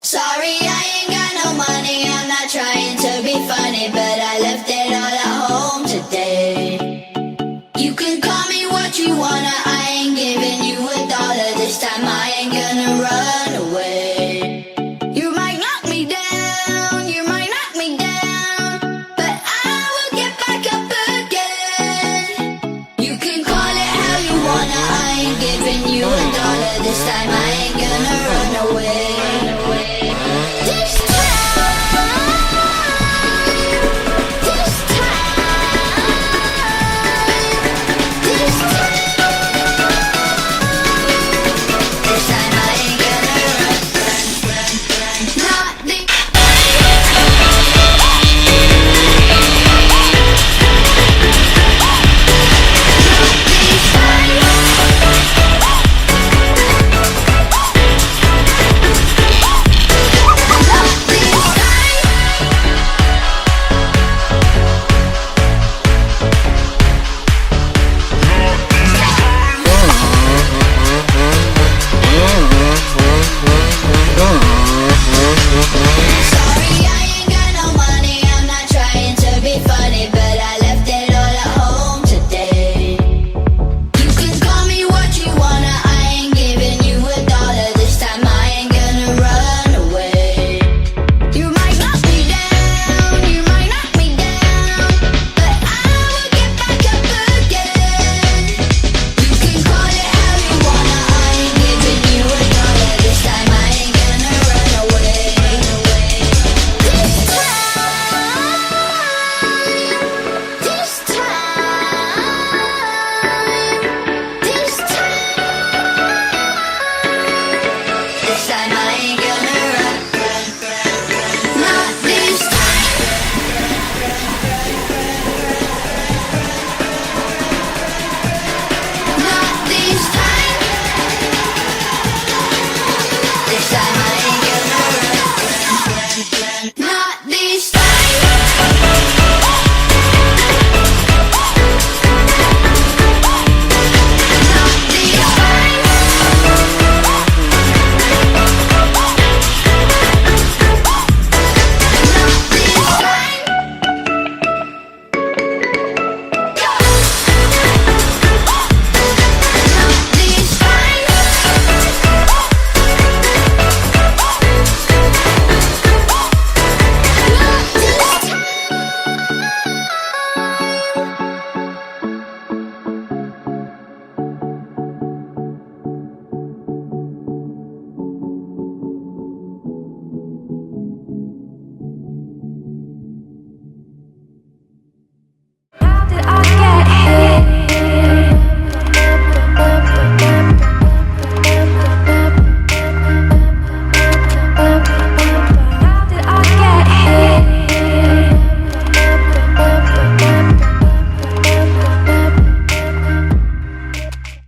Sorry, I ain't got no money. I'm not trying to be funny, but I left it all at home today. You can call me what you wanna. I ain't giving you $1 this time. I ain't gonna run.